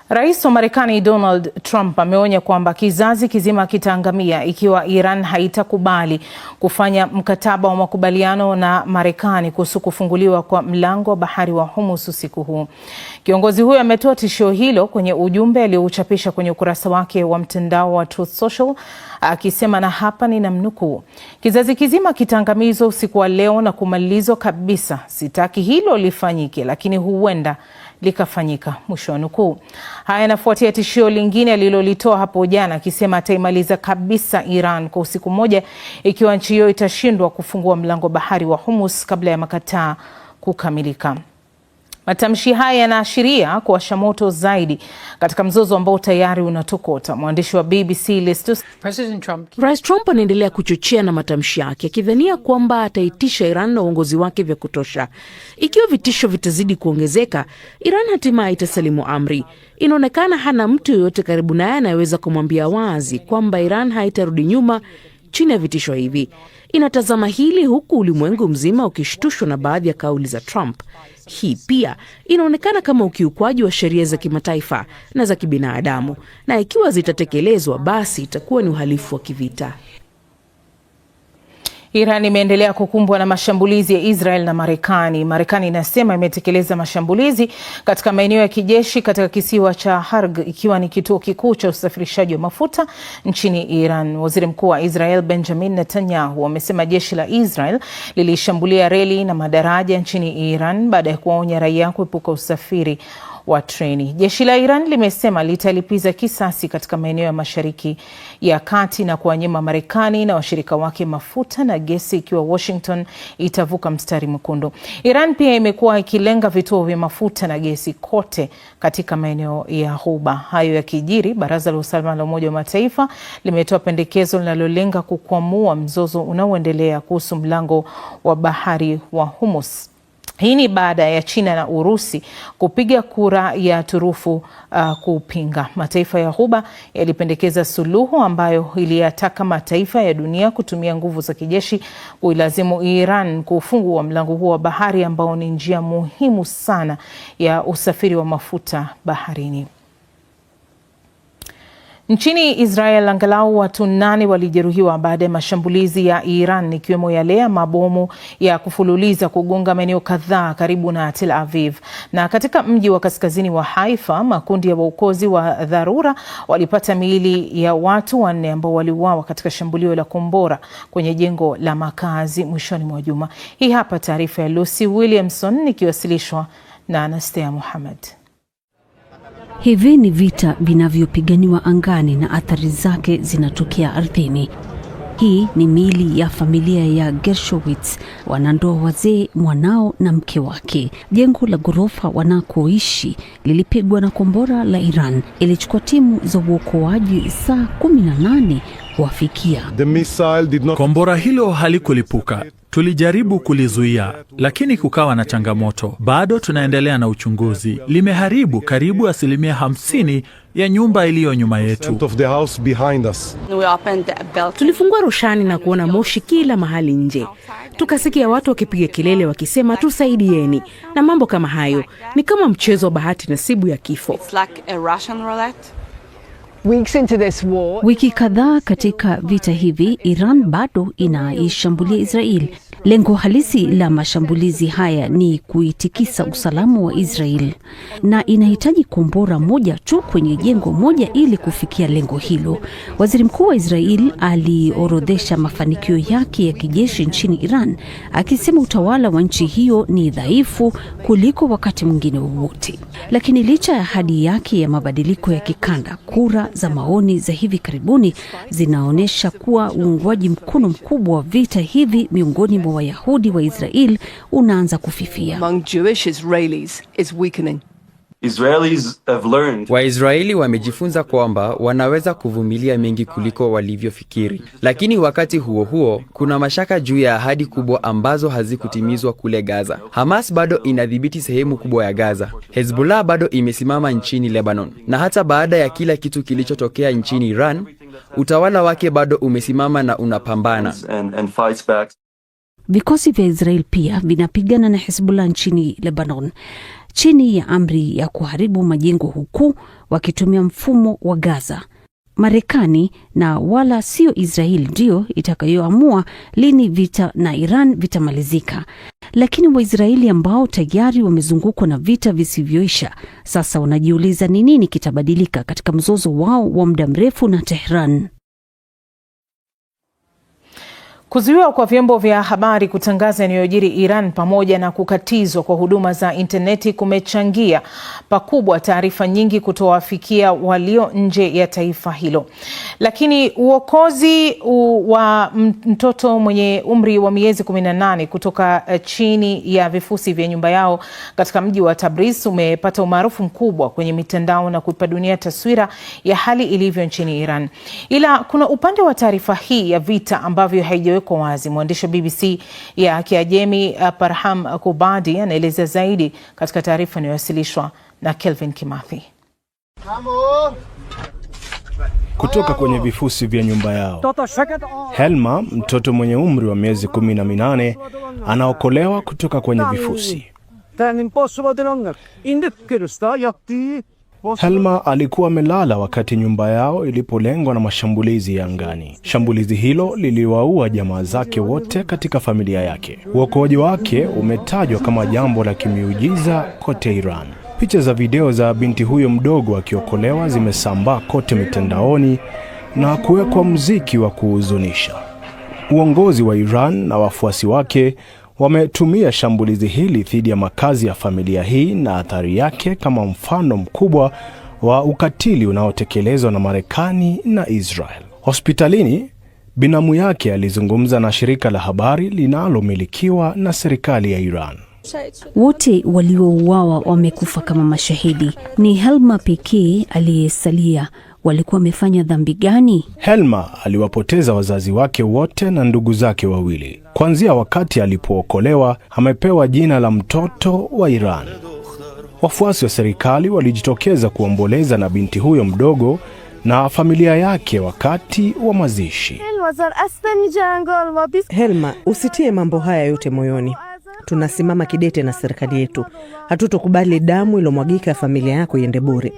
Rais wa Marekani Donald Trump ameonya kwamba kizazi kizima kitaangamia ikiwa Iran haitakubali kufanya mkataba wa makubaliano na Marekani kuhusu kufunguliwa kwa mlango wa bahari wa Hormuz usiku huu. Kiongozi huyo ametoa tishio hilo kwenye ujumbe aliochapisha kwenye ukurasa wake wa mtandao wa Truth Social, akisema, na hapa ninamnukuu, kizazi kizima kitaangamizwa usiku wa leo na kumalizwa kabisa. Sitaki hilo lifanyike, lakini huenda likafanyika, mwisho wa nukuu. Haya yanafuatia tishio lingine alilolitoa hapo jana, akisema ataimaliza kabisa Iran kwa usiku mmoja ikiwa nchi hiyo itashindwa kufungua mlango bahari wa Hormuz kabla ya makataa kukamilika. Matamshi haya yanaashiria kuwasha moto zaidi katika mzozo ambao tayari unatokota. Mwandishi wa BBC Listus. Rais Trump anaendelea kuchochea na matamshi yake, akidhania kwamba ataitisha Iran na uongozi wake vya kutosha. Ikiwa vitisho vitazidi kuongezeka, Iran hatimaye itasalimu amri. Inaonekana hana mtu yoyote karibu naye anayeweza kumwambia wazi kwamba Iran haitarudi nyuma chini ya vitisho hivi. Inatazama hili huku ulimwengu mzima ukishtushwa na baadhi ya kauli za Trump. Hii pia inaonekana kama ukiukwaji wa sheria za kimataifa na za kibinadamu, na ikiwa zitatekelezwa basi itakuwa ni uhalifu wa kivita. Iran imeendelea kukumbwa na mashambulizi ya Israel na Marekani. Marekani inasema imetekeleza mashambulizi katika maeneo ya kijeshi katika kisiwa cha Harg, ikiwa ni kituo kikuu cha usafirishaji wa mafuta nchini Iran. Waziri Mkuu wa Israel Benjamin Netanyahu amesema jeshi la Israel lilishambulia reli na madaraja nchini Iran baada ya kuwaonya raia kuepuka usafiri wa treni. Jeshi la Iran limesema litalipiza kisasi katika maeneo ya Mashariki ya Kati na kuwanyima Marekani na washirika wake mafuta na gesi ikiwa Washington itavuka mstari mwekundu. Iran pia imekuwa ikilenga vituo vya mafuta na gesi kote katika maeneo ya Ghuba. Hayo yakijiri, Baraza la Usalama la Umoja wa Mataifa limetoa pendekezo linalolenga kukwamua mzozo unaoendelea kuhusu mlango wa bahari wa Hormuz. Hii ni baada ya China na Urusi kupiga kura ya turufu kupinga. Mataifa ya Ghuba yalipendekeza suluhu ambayo iliyataka mataifa ya dunia kutumia nguvu za kijeshi kuilazimu Iran kufungua mlango huo wa bahari ambao ni njia muhimu sana ya usafiri wa mafuta baharini. Nchini Israel angalau watu 8 walijeruhiwa baada ya mashambulizi ya Iran, ikiwemo yale ya mabomu ya kufululiza kugonga maeneo kadhaa karibu na Tel Aviv. Na katika mji wa kaskazini wa Haifa, makundi ya waokozi wa dharura walipata miili ya watu 4 ambao waliuawa katika shambulio la kombora kwenye jengo la makazi mwishoni mwa juma. Hii hapa taarifa ya Lucy Williamson ikiwasilishwa na Anastea Muhammad. Hivi ni vita vinavyopiganiwa angani na athari zake zinatokea ardhini. Hii ni miili ya familia ya Gershowitz, wanandoa wazee, mwanao na mke wake. Jengo la ghorofa wanakoishi lilipigwa na kombora la Iran. Ilichukua timu za uokoaji saa 18 kuwafikia. Kombora hilo halikulipuka. Tulijaribu kulizuia, lakini kukawa na changamoto. Bado tunaendelea na uchunguzi. Limeharibu karibu 50% ya nyumba iliyo nyuma yetu. Tulifungua roshani na kuona moshi kila mahali nje. Tukasikia watu wakipiga kelele wakisema tusaidieni, na mambo kama hayo. Ni kama mchezo wa bahati nasibu ya kifo. Wiki kadhaa katika vita hivi, Iran bado inaishambulia Israel. Lengo halisi la mashambulizi haya ni kuitikisa usalama wa Israel, na inahitaji kombora moja tu kwenye jengo moja ili kufikia lengo hilo. Waziri Mkuu wa Israel aliorodhesha mafanikio yake ya kijeshi nchini Iran, akisema utawala wa nchi hiyo ni dhaifu kuliko wakati mwingine wowote. Lakini licha ya ahadi yake ya mabadiliko ya kikanda, kura za maoni za hivi karibuni zinaonyesha kuwa uungwaji mkono mkubwa wa vita hivi miongoni mwa Wayahudi wa Israel unaanza kufifia. Waisraeli wamejifunza kwamba wanaweza kuvumilia mengi kuliko walivyofikiri. Lakini wakati huo huo, kuna mashaka juu ya ahadi kubwa ambazo hazikutimizwa kule Gaza. Hamas bado inadhibiti sehemu kubwa ya Gaza. Hezbollah bado imesimama nchini Lebanon. Na hata baada ya kila kitu kilichotokea nchini Iran, utawala wake bado umesimama na unapambana. Vikosi vya Israel pia vinapigana na Hezbollah nchini Lebanon. chini ya amri ya kuharibu majengo, huku wakitumia mfumo wa Gaza. Marekani na wala sio Israeli ndio itakayoamua lini vita na Iran vitamalizika. Lakini Waisraeli ambao tayari wamezungukwa na vita visivyoisha, sasa wanajiuliza ni nini kitabadilika katika mzozo wao wa muda mrefu na Tehran. Kuzuiwa kwa vyombo vya habari kutangaza yanayojiri Iran pamoja na kukatizwa kwa huduma za interneti kumechangia pakubwa taarifa nyingi kutowafikia walio nje ya taifa hilo. Lakini uokozi wa mtoto mwenye umri wa miezi 18 kutoka chini ya vifusi vya nyumba yao katika mji wa Tabriz umepata umaarufu mkubwa kwenye mitandao na kuipa dunia taswira ya hali ilivyo nchini Iran. Ila kuna upande wa taarifa hii ya vita ambavyo haijawekwa wazi. Mwandishi wa BBC ya Kiajemi Parham Kubadi anaeleza zaidi katika taarifa inayowasilishwa na Kelvin Kimathi. Kutoka kwenye vifusi vya nyumba yao, Helma, mtoto mwenye umri wa miezi 18, anaokolewa kutoka kwenye vifusi. Helma alikuwa amelala wakati nyumba yao ilipolengwa na mashambulizi ya angani. Shambulizi hilo liliwaua jamaa zake wote katika familia yake. Uokoaji wake umetajwa kama jambo la kimiujiza kote Iran. Picha za video za binti huyo mdogo akiokolewa zimesambaa kote mitandaoni na kuwekwa muziki wa kuhuzunisha. Uongozi wa Iran na wafuasi wake wametumia shambulizi hili dhidi ya makazi ya familia hii na athari yake kama mfano mkubwa wa ukatili unaotekelezwa na Marekani na Israel. Hospitalini, binamu yake alizungumza na shirika la habari linalomilikiwa na serikali ya Iran. Wote waliouawa wamekufa kama mashahidi. Ni Helma pekee aliyesalia. Walikuwa wamefanya dhambi gani? Helma aliwapoteza wazazi wake wote na ndugu zake wawili. Kuanzia wakati alipookolewa, amepewa jina la mtoto wa Iran. Wafuasi wa serikali walijitokeza kuomboleza na binti huyo mdogo na familia yake wakati wa mazishi. Helma, usitie mambo haya yote moyoni. Tunasimama kidete na serikali yetu. Hatutokubali damu iliyomwagika ya familia yako iende bure.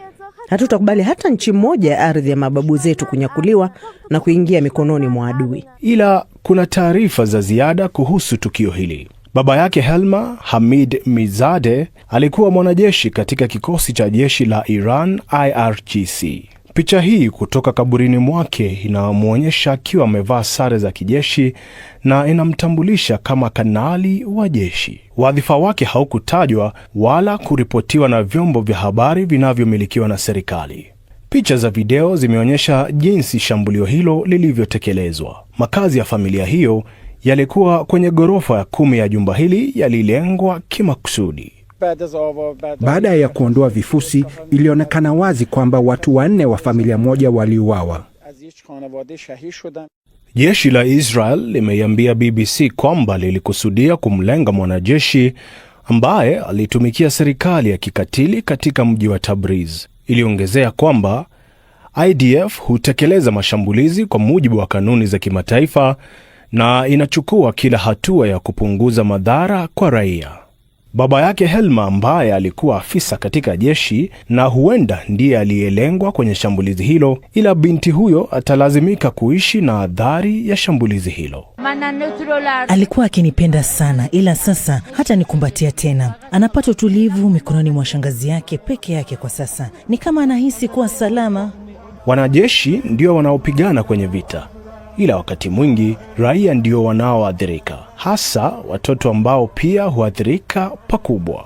Hatutakubali hata nchi moja ya ardhi ya mababu zetu kunyakuliwa na kuingia mikononi mwa adui. Ila kuna taarifa za ziada kuhusu tukio hili. Baba yake Helma, Hamid Mizadeh, alikuwa mwanajeshi katika kikosi cha jeshi la Iran IRGC. Picha hii kutoka kaburini mwake inamwonyesha akiwa amevaa sare za kijeshi na inamtambulisha kama kanali wa jeshi. Wadhifa wake haukutajwa wala kuripotiwa na vyombo vya habari vinavyomilikiwa na serikali. Picha za video zimeonyesha jinsi shambulio hilo lilivyotekelezwa. Makazi ya familia hiyo yalikuwa kwenye ghorofa ya 10 ya jumba hili yalilengwa kimakusudi. Baada ya kuondoa vifusi, ilionekana wazi kwamba watu 4 wa familia moja waliuawa. Jeshi la Israel limeiambia BBC kwamba lilikusudia kumlenga mwanajeshi ambaye alitumikia serikali ya kikatili katika mji wa Tabriz. Iliongezea kwamba IDF hutekeleza mashambulizi kwa mujibu wa kanuni za kimataifa na inachukua kila hatua ya kupunguza madhara kwa raia. Baba yake Helma, ambaye alikuwa afisa katika jeshi na huenda ndiye aliyelengwa kwenye shambulizi hilo, ila binti huyo atalazimika kuishi na adhari ya shambulizi hilo. Alikuwa akinipenda sana, ila sasa hata nikumbatia tena. Anapata utulivu mikononi mwa shangazi yake peke yake kwa sasa. Ni kama anahisi kuwa salama. Wanajeshi ndio wanaopigana kwenye vita, ila wakati mwingi raia ndio wanaoathirika, hasa watoto ambao pia huathirika pakubwa.